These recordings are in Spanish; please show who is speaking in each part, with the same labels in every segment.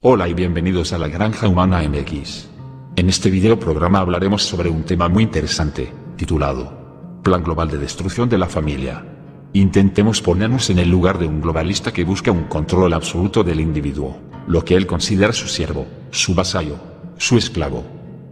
Speaker 1: Hola y bienvenidos a la Granja Humana MX. En este video programa hablaremos sobre un tema muy interesante, titulado Plan Global de Destrucción de la Familia. Intentemos ponernos en el lugar de un globalista que busca un control absoluto del individuo, lo que él considera su siervo, su vasallo, su esclavo.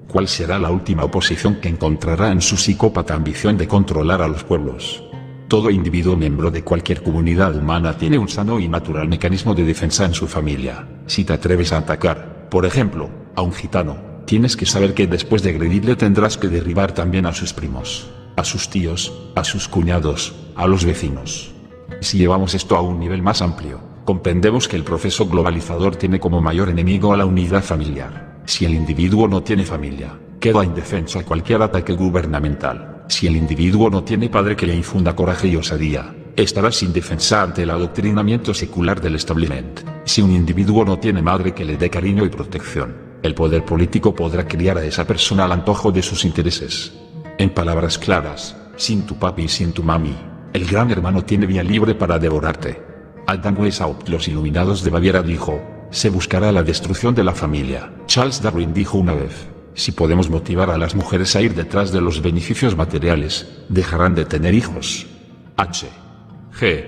Speaker 1: ¿Cuál será la última oposición que encontrará en su psicópata ambición de controlar a los pueblos? Todo individuo miembro de cualquier comunidad humana tiene un sano y natural mecanismo de defensa en su familia. Si te atreves a atacar, por ejemplo, a un gitano, tienes que saber que después de agredirle tendrás que derribar también a sus primos, a sus tíos, a sus cuñados, a los vecinos. Si llevamos esto a un nivel más amplio, comprendemos que el proceso globalizador tiene como mayor enemigo a la unidad familiar. Si el individuo no tiene familia, queda indefenso a cualquier ataque gubernamental. Si el individuo no tiene padre que le infunda coraje y osadía, estará sin defensa ante el adoctrinamiento secular del establishment. Si un individuo no tiene madre que le dé cariño y protección, el poder político podrá criar a esa persona al antojo de sus intereses. En palabras claras, sin tu papi y sin tu mami, el gran hermano tiene vía libre para devorarte. Adam Weishaupt, los iluminados de Baviera, dijo: se buscará la destrucción de la familia. Charles Darwin dijo una vez: si podemos motivar a las mujeres a ir detrás de los beneficios materiales, dejarán de tener hijos. H. G.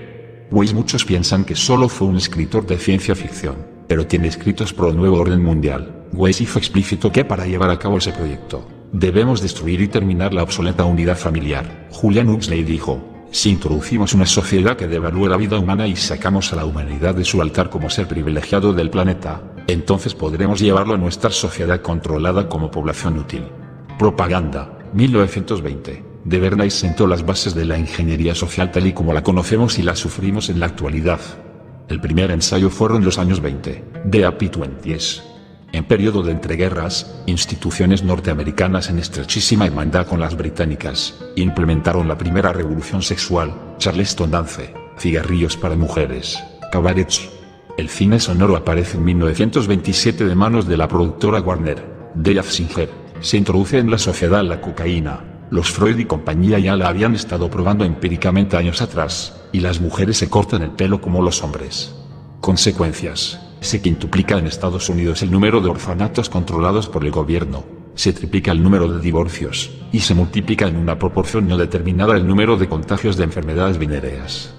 Speaker 1: Wells. Muchos piensan que solo fue un escritor de ciencia ficción, pero tiene escritos pro nuevo orden mundial. Wells hizo explícito que para llevar a cabo ese proyecto, debemos destruir y terminar la obsoleta unidad familiar. Julian Huxley dijo: si introducimos una sociedad que devalúe la vida humana y sacamos a la humanidad de su altar como ser privilegiado del planeta, entonces podremos llevarlo a nuestra sociedad controlada como población útil. Propaganda, 1920. De Bernays sentó las bases de la ingeniería social tal y como la conocemos y la sufrimos en la actualidad. El primer ensayo fueron los años 20, de AP 20s. En periodo de entreguerras, instituciones norteamericanas en estrechísima hermandad con las británicas, implementaron la primera revolución sexual, Charleston Dance, cigarrillos para mujeres, cabarets. El cine sonoro aparece en 1927 de manos de la productora Warner, Dave Singer. Se introduce en la sociedad la cocaína. Los Freud y compañía ya la habían estado probando empíricamente años atrás, y las mujeres se cortan el pelo como los hombres. Consecuencias: se quintuplica en Estados Unidos el número de orfanatos controlados por el gobierno, se triplica el número de divorcios, y se multiplica en una proporción no determinada el número de contagios de enfermedades venéreas.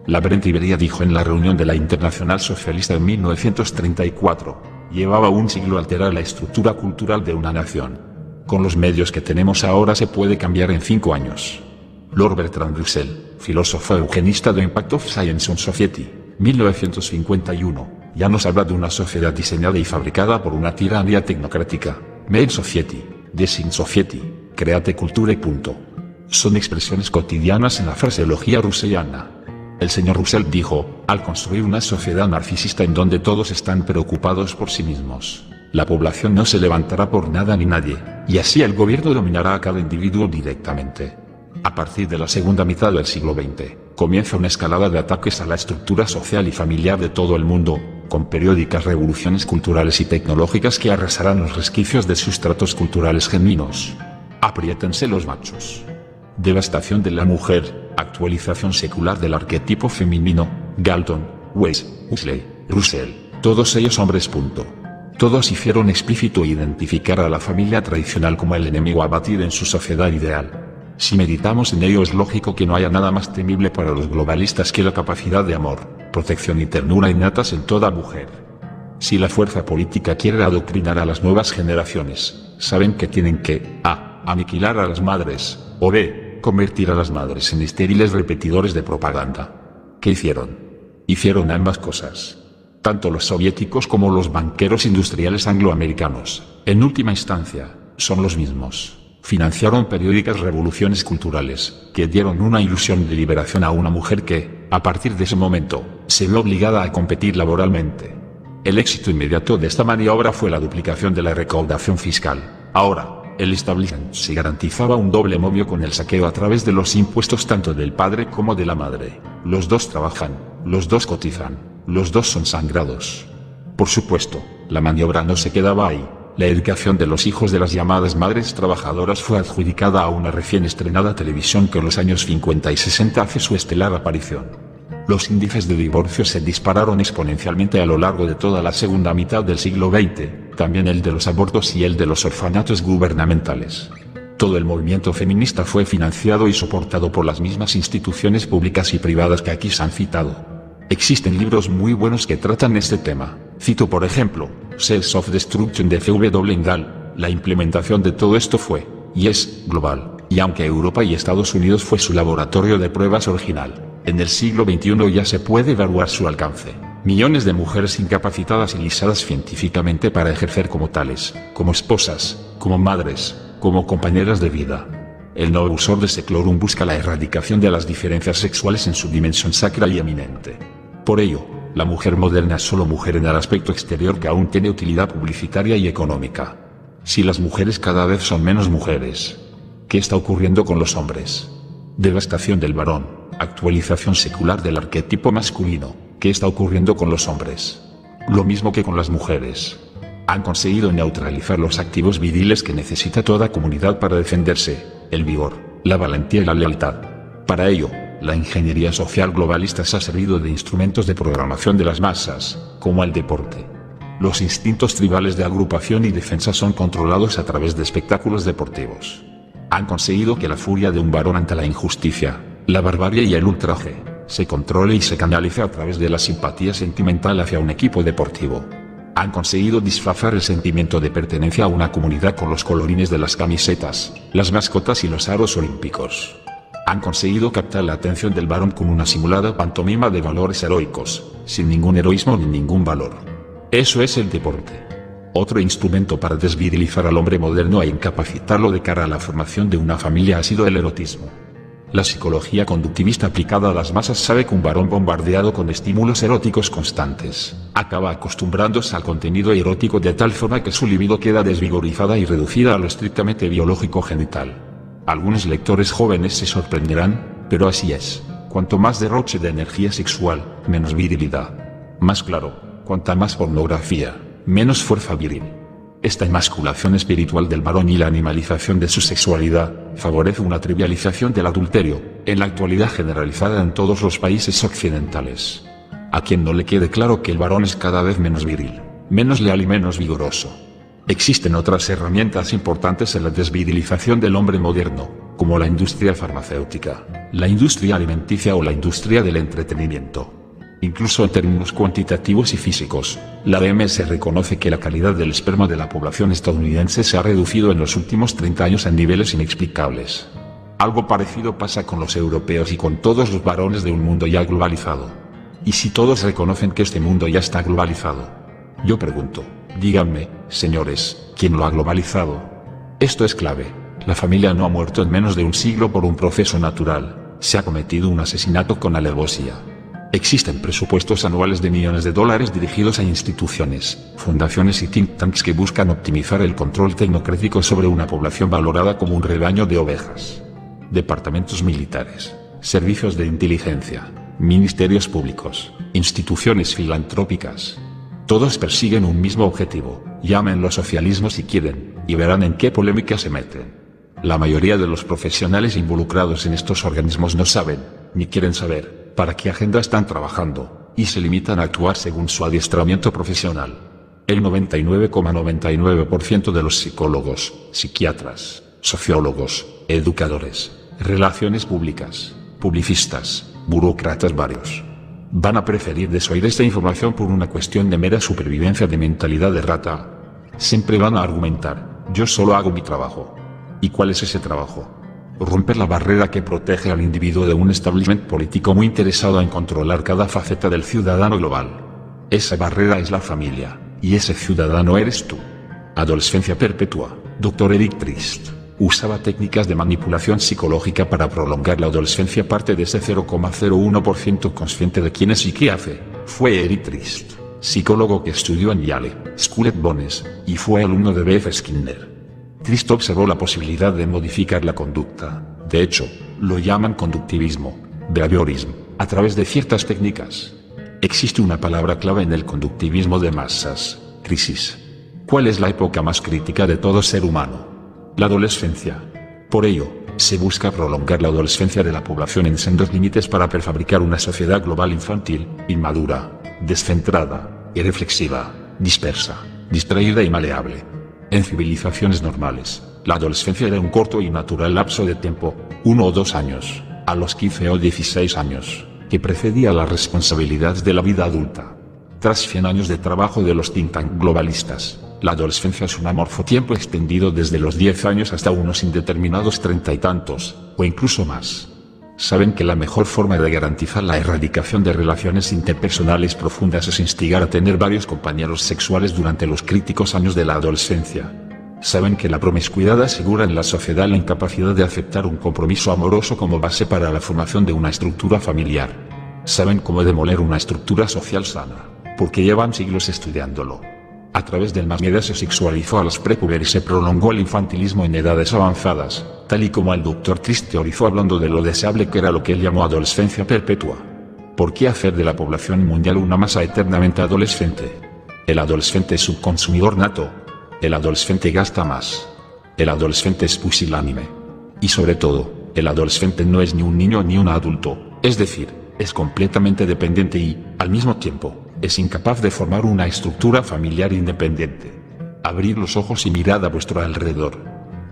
Speaker 1: Lavrent Iberia dijo en la reunión de la Internacional Socialista en 1934, llevaba un siglo alterar la estructura cultural de una nación. Con los medios que tenemos ahora se puede cambiar en 5 años. Lord Bertrand Russell, filósofo eugenista de Impact of Science on Society, 1951, ya nos habla de una sociedad diseñada y fabricada por una tiranía tecnocrática. Made Society, Design Society, Create Culture y punto. Son expresiones cotidianas en la fraseología russelliana. El señor Russell dijo: al construir una sociedad narcisista en donde todos están preocupados por sí mismos, la población no se levantará por nada ni nadie, y así el gobierno dominará a cada individuo directamente. A partir de la segunda mitad del siglo XX, comienza una escalada de ataques a la estructura social y familiar de todo el mundo, con periódicas revoluciones culturales y tecnológicas que arrasarán los resquicios de sustratos culturales genuinos. Apriétense los machos. Devastación de la mujer, actualización secular del arquetipo femenino, Galton, Wells, Huxley, Russell, todos ellos hombres. Todos hicieron explícito identificar a la familia tradicional como el enemigo a batir en su sociedad ideal. Si meditamos en ello, es lógico que no haya nada más temible para los globalistas que la capacidad de amor, protección y ternura innatas en toda mujer. Si la fuerza política quiere adoctrinar a las nuevas generaciones, saben que tienen que a. aniquilar a las madres, o b. convertir a las madres en estériles repetidores de propaganda. ¿Qué hicieron? Hicieron ambas cosas. Tanto los soviéticos como los banqueros industriales angloamericanos, en última instancia, son los mismos. Financiaron periódicas revoluciones culturales, que dieron una ilusión de liberación a una mujer que, a partir de ese momento, se vio obligada a competir laboralmente. El éxito inmediato de esta maniobra fue la duplicación de la recaudación fiscal. Ahora, el establishment se garantizaba un doble momio con el saqueo a través de los impuestos tanto del padre como de la madre. Los dos trabajan, los dos cotizan, los dos son sangrados. Por supuesto, la maniobra no se quedaba ahí. La educación de los hijos de las llamadas madres trabajadoras fue adjudicada a una recién estrenada televisión que en los años 50 y 60 hace su estelar aparición. Los índices de divorcio se dispararon exponencialmente a lo largo de toda la segunda mitad del siglo XX, también el de los abortos y el de los orfanatos gubernamentales. Todo el movimiento feminista fue financiado y soportado por las mismas instituciones públicas y privadas que aquí se han citado. Existen libros muy buenos que tratan este tema. Cito por ejemplo, Self-Destruction de C.W. Engel. La implementación de todo esto fue, y es, global, y aunque Europa y Estados Unidos fue su laboratorio de pruebas original, en el siglo XXI ya se puede evaluar su alcance. Millones de mujeres incapacitadas y lisadas científicamente para ejercer como tales, como esposas, como madres, como compañeras de vida. El Novus Ordo Seclorum busca la erradicación de las diferencias sexuales en su dimensión sacra y eminente. Por ello, la mujer moderna es solo mujer en el aspecto exterior que aún tiene utilidad publicitaria y económica. Si las mujeres cada vez son menos mujeres, ¿qué está ocurriendo con los hombres? Devastación del varón, actualización secular del arquetipo masculino. ¿Qué está ocurriendo con los hombres? Lo mismo que con las mujeres. Han conseguido neutralizar los activos viriles que necesita toda comunidad para defenderse, el vigor, la valentía y la lealtad. Para ello, la ingeniería social globalista se ha servido de instrumentos de programación de las masas, como el deporte. Los instintos tribales de agrupación y defensa son controlados a través de espectáculos deportivos. Han conseguido que la furia de un varón ante la injusticia, la barbarie y el ultraje, se controle y se canalice a través de la simpatía sentimental hacia un equipo deportivo. Han conseguido disfrazar el sentimiento de pertenencia a una comunidad con los colorines de las camisetas, las mascotas y los aros olímpicos. Han conseguido captar la atención del varón con una simulada pantomima de valores heroicos, sin ningún heroísmo ni ningún valor. Eso es el deporte. Otro instrumento para desvirilizar al hombre moderno e incapacitarlo de cara a la formación de una familia ha sido el erotismo. La psicología conductivista aplicada a las masas sabe que un varón bombardeado con estímulos eróticos constantes acaba acostumbrándose al contenido erótico de tal forma que su libido queda desvigorizada y reducida a lo estrictamente biológico genital. Algunos lectores jóvenes se sorprenderán, pero así es. Cuanto más derroche de energía sexual, menos virilidad. Más claro, cuanta más pornografía, menos fuerza viril. Esta emasculación espiritual del varón y la animalización de su sexualidad favorece una trivialización del adulterio, en la actualidad generalizada en todos los países occidentales. A quien no le quede claro que el varón es cada vez menos viril, menos leal y menos vigoroso. Existen otras herramientas importantes en la desvirilización del hombre moderno, como la industria farmacéutica, la industria alimenticia o la industria del entretenimiento. Incluso en términos cuantitativos y físicos, la OMS reconoce que la calidad del esperma de la población estadounidense se ha reducido en los últimos 30 años a niveles inexplicables. Algo parecido pasa con los europeos y con todos los varones de un mundo ya globalizado. ¿Y si todos reconocen que este mundo ya está globalizado? Yo pregunto, díganme, señores, ¿quién lo ha globalizado? Esto es clave. La familia no ha muerto en menos de un siglo por un proceso natural. Se ha cometido un asesinato con alevosía. Existen presupuestos anuales de millones de dólares dirigidos a instituciones, fundaciones y think tanks que buscan optimizar el control tecnocrático sobre una población valorada como un rebaño de ovejas. Departamentos militares, servicios de inteligencia, ministerios públicos, instituciones filantrópicas. Todos persiguen un mismo objetivo, llámenlo socialismo si quieren, y verán en qué polémica se meten. La mayoría de los profesionales involucrados en estos organismos no saben, ni quieren saber, para qué agenda están trabajando, y se limitan a actuar según su adiestramiento profesional. El 99,99% de los psicólogos, psiquiatras, sociólogos, educadores, relaciones públicas, publicistas, burócratas varios, van a preferir desoír esta información por una cuestión de mera supervivencia de mentalidad de rata. Siempre van a argumentar, yo solo hago mi trabajo. ¿Y cuál es ese trabajo? Romper la barrera que protege al individuo de un establishment político muy interesado en controlar cada faceta del ciudadano global. Esa barrera es la familia, y ese ciudadano eres tú. Adolescencia perpetua. Dr. Eric Trist usaba técnicas de manipulación psicológica para prolongar la adolescencia. Parte de ese 0,01% consciente de quién es y qué hace, fue Eric Trist, psicólogo que estudió en Yale School of Business, y fue alumno de B.F. Skinner. Trist observó la posibilidad de modificar la conducta, de hecho, lo llaman conductivismo, behaviorism, a través de ciertas técnicas. Existe una palabra clave en el conductivismo de masas: crisis. ¿Cuál es la época más crítica de todo ser humano? La adolescencia. Por ello, se busca prolongar la adolescencia de la población en sendos límites para prefabricar una sociedad global infantil, inmadura, descentrada, irreflexiva, dispersa, distraída y maleable. En civilizaciones normales, la adolescencia era un corto y natural lapso de tiempo, 1 o 2 años, a los 15 o 16 años, que precedía las responsabilidades de la vida adulta. Tras 100 años de trabajo de los think tank globalistas, la adolescencia es un amorfo tiempo extendido desde los 10 años hasta unos indeterminados 30 y tantos, o incluso más. Saben que la mejor forma de garantizar la erradicación de relaciones interpersonales profundas es instigar a tener varios compañeros sexuales durante los críticos años de la adolescencia. Saben que la promiscuidad asegura en la sociedad la incapacidad de aceptar un compromiso amoroso como base para la formación de una estructura familiar. Saben cómo demoler una estructura social sana, porque llevan siglos estudiándolo. A través del más media se sexualizó a los prepúberes y se prolongó el infantilismo en edades avanzadas, tal y como el Dr. Trist teorizó hablando de lo deseable que era lo que él llamó adolescencia perpetua. ¿Por qué hacer de la población mundial una masa eternamente adolescente? El adolescente es subconsumidor nato. El adolescente gasta más. El adolescente es pusilánime. Y sobre todo, el adolescente no es ni un niño ni un adulto, es decir, es completamente dependiente y, al mismo tiempo, es incapaz de formar una estructura familiar independiente. Abrid los ojos y mirad a vuestro alrededor.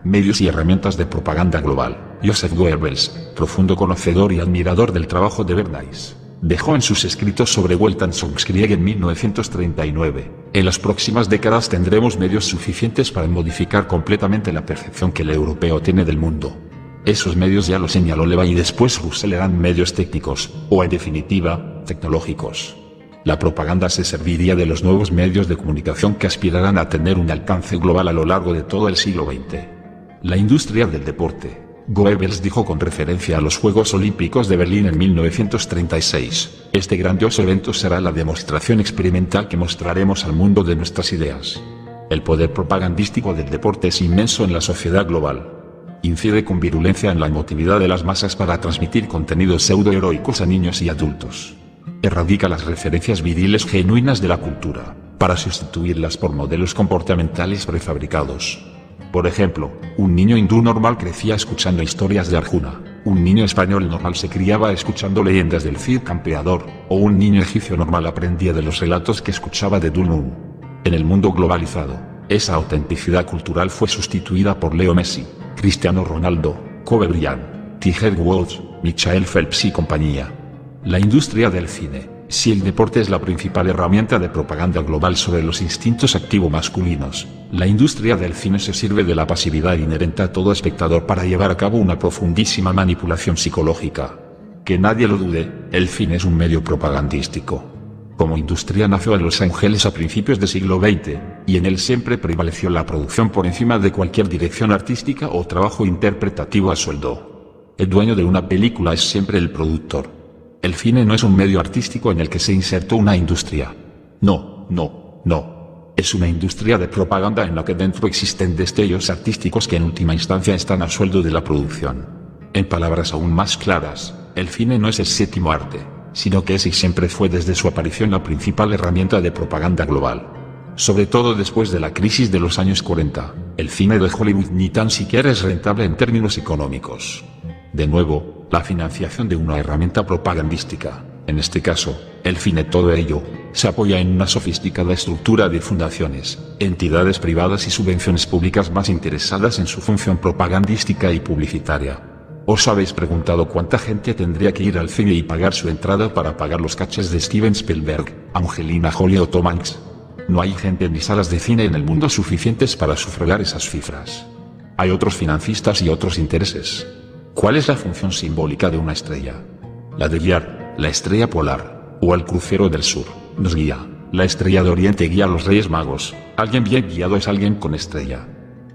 Speaker 1: Medios y herramientas de propaganda global. Joseph Goebbels, profundo conocedor y admirador del trabajo de Bernays, dejó en sus escritos sobre Weltanschauungskrieg en 1939. En las próximas décadas tendremos medios suficientes para modificar completamente la percepción que el europeo tiene del mundo. Esos medios ya lo señaló Levin y después Russell eran medios técnicos, o en definitiva, tecnológicos. La propaganda se serviría de los nuevos medios de comunicación que aspirarán a tener un alcance global a lo largo de todo el siglo XX. La industria del deporte. Goebbels dijo con referencia a los Juegos Olímpicos de Berlín en 1936, este grandioso evento será la demostración experimental que mostraremos al mundo de nuestras ideas. El poder propagandístico del deporte es inmenso en la sociedad global. Incide con virulencia en la emotividad de las masas para transmitir contenidos pseudoheroicos a niños y adultos. Erradica las referencias viriles genuinas de la cultura, para sustituirlas por modelos comportamentales prefabricados. Por ejemplo, un niño hindú normal crecía escuchando historias de Arjuna, un niño español normal se criaba escuchando leyendas del Cid Campeador, o un niño egipcio normal aprendía de los relatos que escuchaba de Dulnun. En el mundo globalizado, esa autenticidad cultural fue sustituida por Leo Messi, Cristiano Ronaldo, Kobe Bryant, Tiger Woods, Michael Phelps y compañía. La industria del cine. Si el deporte es la principal herramienta de propaganda global sobre los instintos activo masculinos, la industria del cine se sirve de la pasividad inherente a todo espectador para llevar a cabo una profundísima manipulación psicológica. Que nadie lo dude, el cine es un medio propagandístico. Como industria nació en Los Ángeles a principios del siglo XX, y en él siempre prevaleció la producción por encima de cualquier dirección artística o trabajo interpretativo a sueldo. El dueño de una película es siempre el productor. El cine no es un medio artístico en el que se insertó una industria. No. Es una industria de propaganda en la que dentro existen destellos artísticos que en última instancia están a sueldo de la producción. En palabras aún más claras, el cine no es el séptimo arte, sino que es y siempre fue desde su aparición la principal herramienta de propaganda global. Sobre todo después de la crisis de los años 40, el cine de Hollywood ni tan siquiera es rentable en términos económicos. De nuevo, la financiación de una herramienta propagandística, en este caso, el cine, todo ello, se apoya en una sofisticada estructura de fundaciones, entidades privadas y subvenciones públicas más interesadas en su función propagandística y publicitaria. ¿Os habéis preguntado cuánta gente tendría que ir al cine y pagar su entrada para pagar los caches de Steven Spielberg, Angelina Jolie o Tom Hanks? No hay gente ni salas de cine en el mundo suficientes para sufragar esas cifras. Hay otros financistas y otros intereses. ¿Cuál es la función simbólica de una estrella? La de guiar, la estrella polar, o el crucero del sur, nos guía. La estrella de Oriente guía a los Reyes Magos. Alguien bien guiado es alguien con estrella.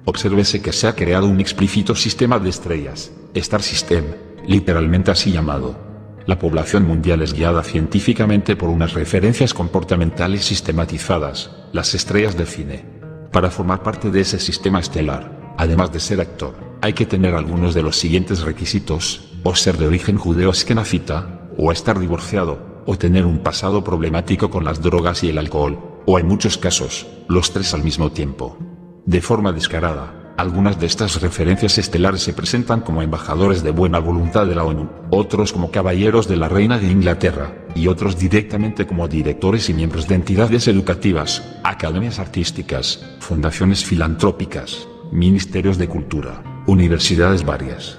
Speaker 1: Obsérvese que se ha creado un explícito sistema de estrellas, Star System, literalmente así llamado. La población mundial es guiada científicamente por unas referencias comportamentales sistematizadas, las estrellas de cine. Para formar parte de ese sistema estelar, además de ser actor, hay que tener algunos de los siguientes requisitos, o ser de origen judeo-askenazita, o estar divorciado, o tener un pasado problemático con las drogas y el alcohol, o en muchos casos, los tres al mismo tiempo. De forma descarada, Algunas de estas referencias estelares se presentan como embajadores de buena voluntad de la ONU, otros como caballeros de la Reina de Inglaterra, y otros directamente como directores y miembros de entidades educativas, academias artísticas, fundaciones filantrópicas, ministerios de cultura, universidades varias.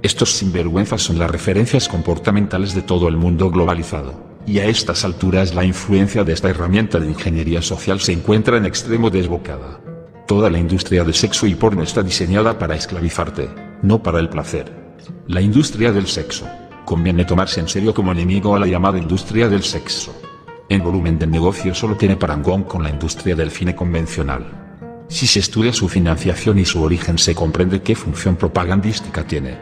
Speaker 1: Estos sinvergüenzas son las referencias comportamentales de todo el mundo globalizado, y a estas alturas la influencia de esta herramienta de ingeniería social se encuentra en extremo desbocada. Toda la industria del sexo y porno está diseñada para esclavizarte, no para el placer. La industria del sexo. Conviene tomarse en serio como enemigo a la llamada industria del sexo. En volumen de negocio solo tiene parangón con la industria del cine convencional. Si se estudia su financiación y su origen se comprende qué función propagandística tiene.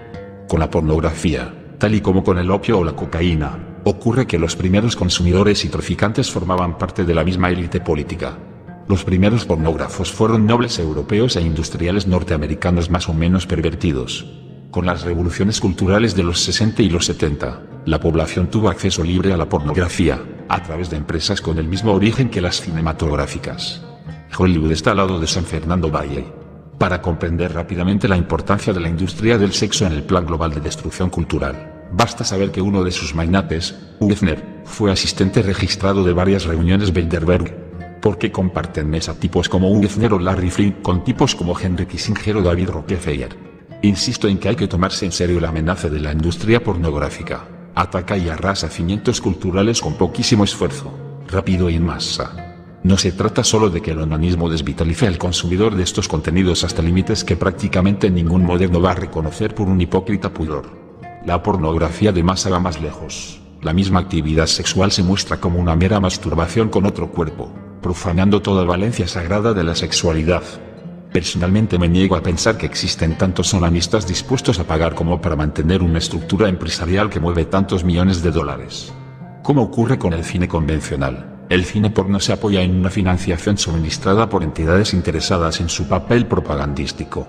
Speaker 1: Con la pornografía, tal y como con el opio o la cocaína, ocurre que los primeros consumidores y traficantes formaban parte de la misma élite política. Los primeros pornógrafos fueron nobles europeos e industriales norteamericanos más o menos pervertidos. Con las revoluciones culturales de los 60 y los 70, la población tuvo acceso libre a la pornografía, a través de empresas con el mismo origen que las cinematográficas. Hollywood está al lado de San Fernando Valley. Para comprender rápidamente la importancia de la industria del sexo en el plan global de destrucción cultural, basta saber que uno de sus magnates, Hefner, fue asistente registrado de varias reuniones Bilderberg. Porque comparten mesa tipos como Hefner o Larry Flint con tipos como Henry Kissinger o David Rockefeller. Insisto en que hay que tomarse en serio la amenaza de la industria pornográfica. Ataca y arrasa cimientos culturales con poquísimo esfuerzo, rápido y en masa. No se trata solo de que el onanismo desvitalice al consumidor de estos contenidos hasta límites que prácticamente ningún moderno va a reconocer por un hipócrita pudor. La pornografía de masa va más lejos. La misma actividad sexual se muestra como una mera masturbación con otro cuerpo, profanando toda valencia sagrada de la sexualidad. Personalmente me niego a pensar que existen tantos onanistas dispuestos a pagar como para mantener una estructura empresarial que mueve tantos millones de dólares. Como ocurre con el cine convencional, el cine porno se apoya en una financiación suministrada por entidades interesadas en su papel propagandístico.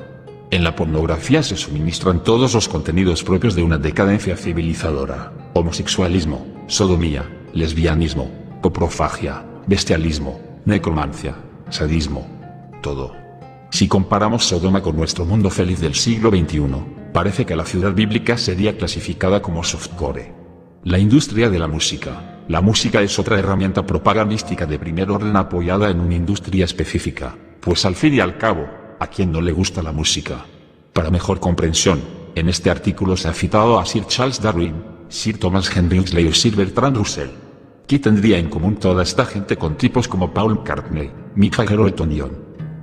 Speaker 1: En la pornografía se suministran todos los contenidos propios de una decadencia civilizadora: homosexualismo, sodomía, lesbianismo, coprofagia, bestialismo, necromancia, sadismo, todo. Si comparamos Sodoma con nuestro mundo feliz del siglo XXI, parece que la ciudad bíblica sería clasificada como softcore. La industria de la música. La música es otra herramienta propagandística de primer orden apoyada en una industria específica, pues al fin y al cabo, ¿a quién no le gusta la música? Para mejor comprensión, en este artículo se ha citado a Sir Charles Darwin, Sir Thomas Henry Huxley o Sir Bertrand Russell. ¿Qué tendría en común toda esta gente con tipos como Paul McCartney, Mick Jagger o Elton John?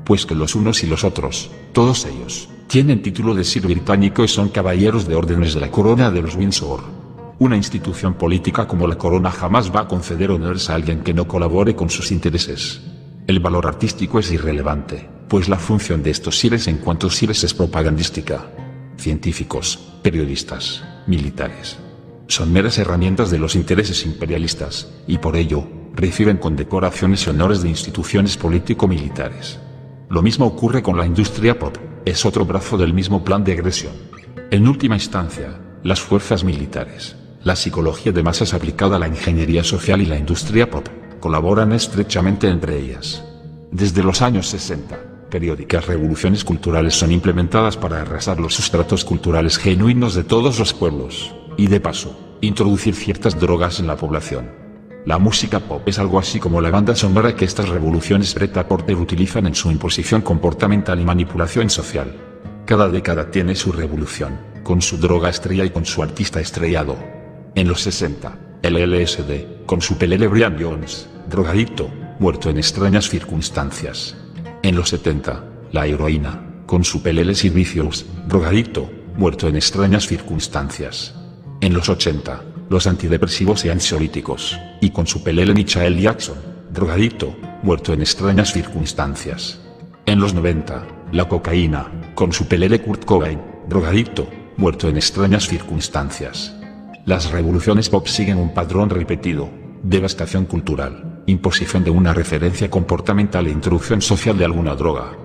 Speaker 1: Pues que los unos y los otros, todos ellos, tienen título de Sir británico y son caballeros de órdenes de la corona de los Windsor. Una institución política como la corona jamás va a conceder honores a alguien que no colabore con sus intereses. El valor artístico es irrelevante, pues la función de estos sires en cuanto sires es propagandística. Científicos, periodistas, militares. Son meras herramientas de los intereses imperialistas, y por ello, reciben condecoraciones y honores de instituciones político-militares. Lo mismo ocurre con la industria pop, es otro brazo del mismo plan de agresión. En última instancia, las fuerzas militares, la psicología de masas aplicada a la ingeniería social y la industria pop, colaboran estrechamente entre ellas. Desde los años 60, periódicas revoluciones culturales son implementadas para arrasar los sustratos culturales genuinos de todos los pueblos, y de paso, introducir ciertas drogas en la población. La música pop es algo así como la banda sonora que estas revoluciones Pret-a-Porter utilizan en su imposición comportamental y manipulación social. Cada década tiene su revolución, con su droga estrella y con su artista estrellado. En los 60, el LSD, con su pelele Brian Jones, drogadicto, muerto en extrañas circunstancias. En los 70, la heroína, con su pelele Sid Vicious, drogadicto, muerto en extrañas circunstancias. En los 80, los antidepresivos y ansiolíticos, y con su pelele Michael Jackson, drogadicto, muerto en extrañas circunstancias. En los 90, la cocaína, con su pelele Kurt Cobain, drogadicto, muerto en extrañas circunstancias. Las revoluciones pop siguen un patrón repetido: devastación cultural, imposición de una referencia comportamental e introducción social de alguna droga.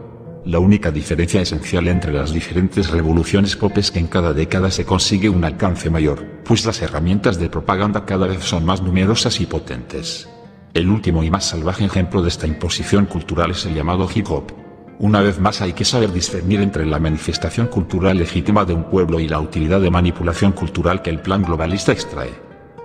Speaker 1: La única diferencia esencial entre las diferentes revoluciones pop es que en cada década se consigue un alcance mayor, pues las herramientas de propaganda cada vez son más numerosas y potentes. El último y más salvaje ejemplo de esta imposición cultural es el llamado hip hop. Una vez más hay que saber discernir entre la manifestación cultural legítima de un pueblo y la utilidad de manipulación cultural que el plan globalista extrae.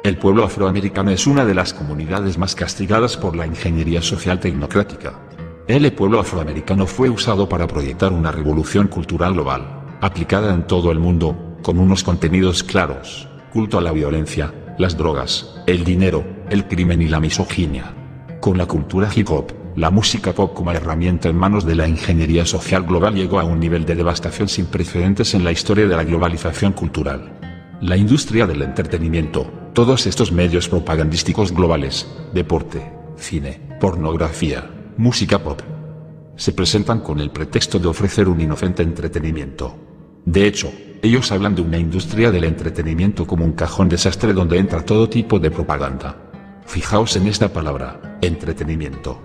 Speaker 1: El pueblo afroamericano es una de las comunidades más castigadas por la ingeniería social tecnocrática. El pueblo afroamericano fue usado para proyectar una revolución cultural global, aplicada en todo el mundo, con unos contenidos claros: culto a la violencia, las drogas, el dinero, el crimen y la misoginia. Con la cultura hip hop, la música pop como herramienta en manos de la ingeniería social global llegó a un nivel de devastación sin precedentes en la historia de la globalización cultural. La industria del entretenimiento, todos estos medios propagandísticos globales, deporte, cine, pornografía, música pop, se presentan con el pretexto de ofrecer un inocente entretenimiento. De hecho, ellos hablan de una industria del entretenimiento como un cajón desastre donde entra todo tipo de propaganda. Fijaos en esta palabra, entretenimiento.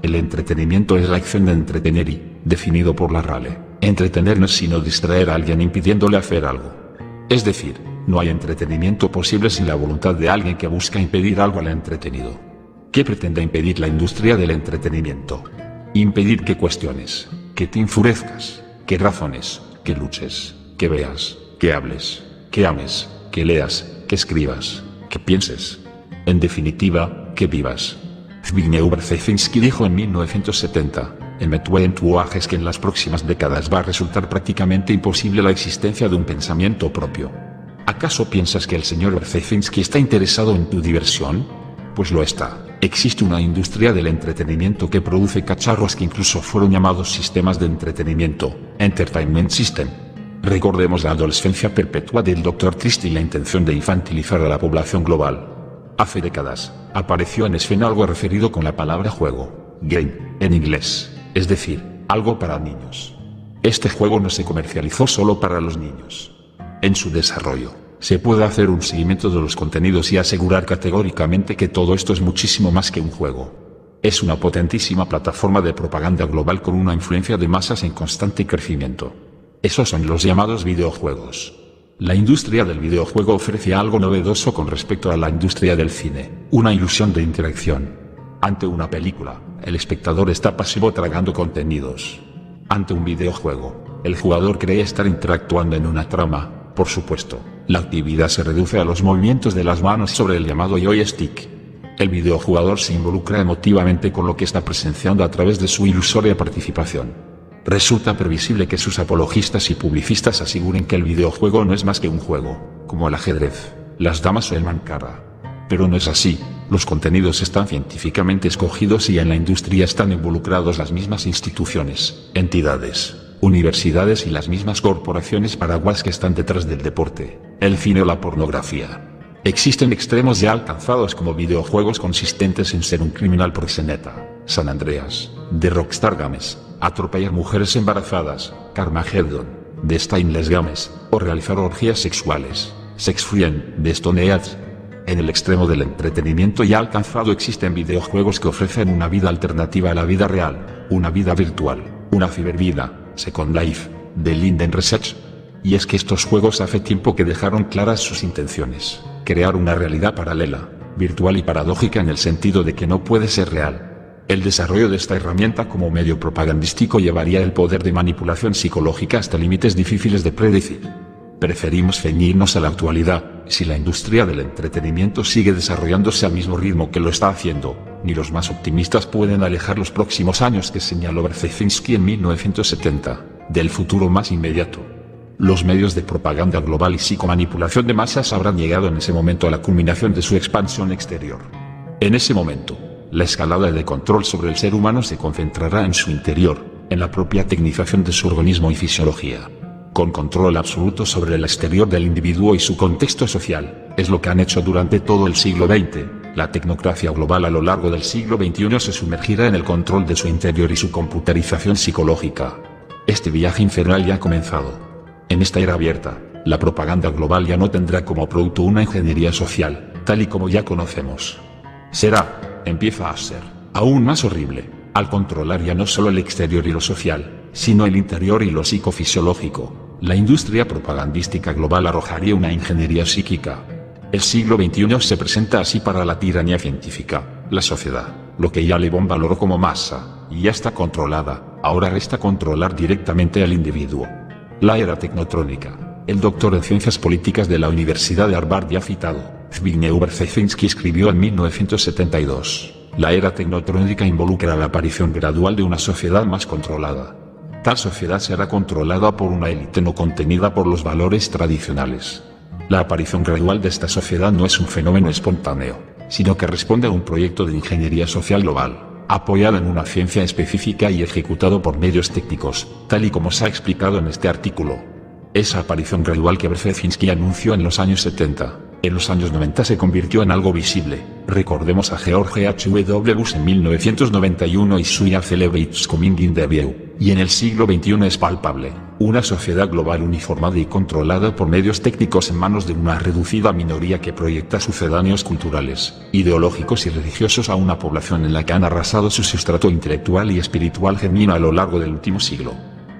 Speaker 1: El entretenimiento es la acción de entretener y, definido por la RALE, entretener no es sino distraer a alguien impidiéndole hacer algo. Es decir, no hay entretenimiento posible sin la voluntad de alguien que busca impedir algo al entretenido. ¿Qué pretende impedir la industria del entretenimiento? Impedir que cuestiones, que te enfurezcas, que razones, que luches, que veas, que hables, que ames, que leas, que escribas, que pienses. En definitiva, que vivas. Zbigniew Brzezinski dijo en 1970, en es que en las próximas décadas va a resultar prácticamente imposible la existencia de un pensamiento propio. ¿Acaso piensas que el señor Brzezinski está interesado en tu diversión? Pues lo está. Existe una industria del entretenimiento que produce cacharros que incluso fueron llamados sistemas de entretenimiento, Entertainment System. Recordemos la adolescencia perpetua del Dr. Trist y la intención de infantilizar a la población global. Hace décadas, apareció en escena algo referido con la palabra juego, game, en inglés, es decir, algo para niños. Este juego no se comercializó solo para los niños. En su desarrollo, se puede hacer un seguimiento de los contenidos y asegurar categóricamente que todo esto es muchísimo más que un juego. Es una potentísima plataforma de propaganda global con una influencia de masas en constante crecimiento. Esos son los llamados videojuegos. La industria del videojuego ofrece algo novedoso con respecto a la industria del cine, una ilusión de interacción. Ante una película, el espectador está pasivo tragando contenidos. Ante un videojuego, el jugador cree estar interactuando en una trama. Por supuesto, la actividad se reduce a los movimientos de las manos sobre el llamado joystick. El videojugador se involucra emotivamente con lo que está presenciando a través de su ilusoria participación. Resulta previsible que sus apologistas y publicistas aseguren que el videojuego no es más que un juego, como el ajedrez, las damas o el mancara. Pero no es así, los contenidos están científicamente escogidos y en la industria están involucrados las mismas instituciones, entidades, universidades y las mismas corporaciones paraguas que están detrás del deporte, el cine o la pornografía. Existen extremos ya alcanzados como videojuegos consistentes en ser un criminal proxeneta, San Andreas, de Rockstar Games, atropellar mujeres embarazadas, Carmageddon, de Stainless Games, o realizar orgías sexuales, Sex Friend, de Stone Age. En el extremo del entretenimiento ya alcanzado existen videojuegos que ofrecen una vida alternativa a la vida real, una vida virtual, una cibervida, Second Life, de Linden Research. Y es que estos juegos hace tiempo que dejaron claras sus intenciones, crear una realidad paralela, virtual y paradójica en el sentido de que no puede ser real. El desarrollo de esta herramienta como medio propagandístico llevaría el poder de manipulación psicológica hasta límites difíciles de predecir. Preferimos ceñirnos a la actualidad. Si la industria del entretenimiento sigue desarrollándose al mismo ritmo que lo está haciendo, ni los más optimistas pueden alejar los próximos años que señaló Brzezinski en 1970, del futuro más inmediato. Los medios de propaganda global y psicomanipulación de masas habrán llegado en ese momento a la culminación de su expansión exterior. En ese momento, la escalada de control sobre el ser humano se concentrará en su interior, en la propia tecnización de su organismo y fisiología. Con control absoluto sobre el exterior del individuo y su contexto social, es lo que han hecho durante todo el siglo XX. La tecnocracia global a lo largo del siglo XXI se sumergirá en el control de su interior y su computarización psicológica. Este viaje infernal ya ha comenzado. En esta era abierta, la propaganda global ya no tendrá como producto una ingeniería social, tal y como ya conocemos. Empieza a ser, aún más horrible, al controlar ya no solo el exterior y lo social, sino el interior y lo psicofisiológico. La industria propagandística global arrojaría una ingeniería psíquica. El siglo XXI se presenta así para la tiranía científica, la sociedad, lo que ya Lebón valoró como masa, y ya está controlada, Ahora resta controlar directamente al individuo. La era tecnotrónica. El doctor en ciencias políticas de la Universidad de Harvard ya citado, Zbigniew Brzezinski, escribió en 1972. La era tecnotrónica involucra la aparición gradual de una sociedad más controlada. Tal sociedad será controlada por una élite no contenida por los valores tradicionales. La aparición gradual de esta sociedad no es un fenómeno espontáneo, sino que responde a un proyecto de ingeniería social global, apoyada en una ciencia específica y ejecutado por medios técnicos, tal y como se ha explicado en este artículo. Esa aparición gradual que Brzezinski anunció en los años 70, en los años 90 se convirtió en algo visible. Recordemos a George H.W. Bush en 1991 y Suya Celebrates Coming in the View, y en el siglo XXI es palpable. Una sociedad global uniformada y controlada por medios técnicos en manos de una reducida minoría que proyecta sucedáneos culturales, ideológicos y religiosos a una población en la que han arrasado su sustrato intelectual y espiritual genuino a lo largo del último siglo.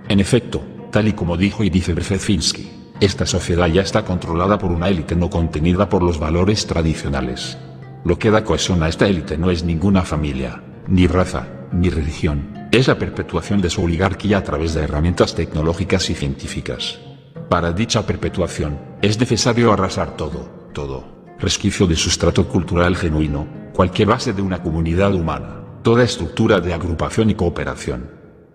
Speaker 1: En efecto, tal y como dijo y dice Brzezinski, esta sociedad ya está controlada por una élite no contenida por los valores tradicionales. Lo que da cohesión a esta élite no es ninguna familia, ni raza, ni religión, es la perpetuación de su oligarquía a través de herramientas tecnológicas y científicas. Para dicha perpetuación, es necesario arrasar todo, resquicio de sustrato cultural genuino, cualquier base de una comunidad humana, toda estructura de agrupación y cooperación.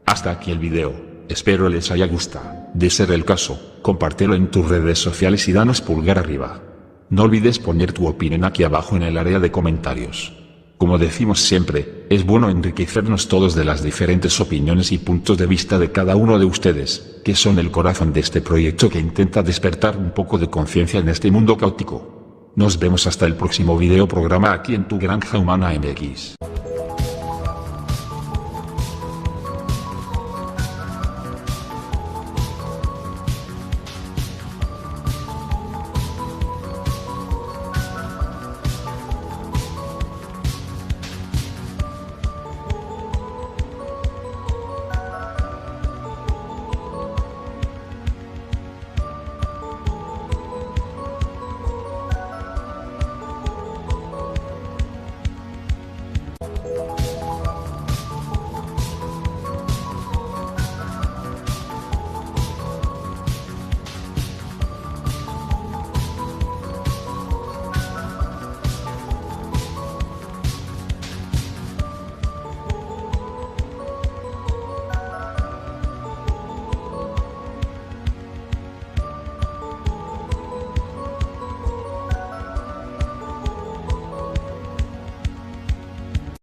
Speaker 1: Hasta aquí el video. Espero les haya gustado. De ser el caso, compártelo en tus redes sociales y danos pulgar arriba. No olvides poner tu opinión aquí abajo en el área de comentarios. Como decimos siempre, es bueno enriquecernos todos de las diferentes opiniones y puntos de vista de cada uno de ustedes, que son el corazón de este proyecto que intenta despertar un poco de conciencia en este mundo caótico. Nos vemos hasta el próximo video programa aquí en Tu Granja Humana MX.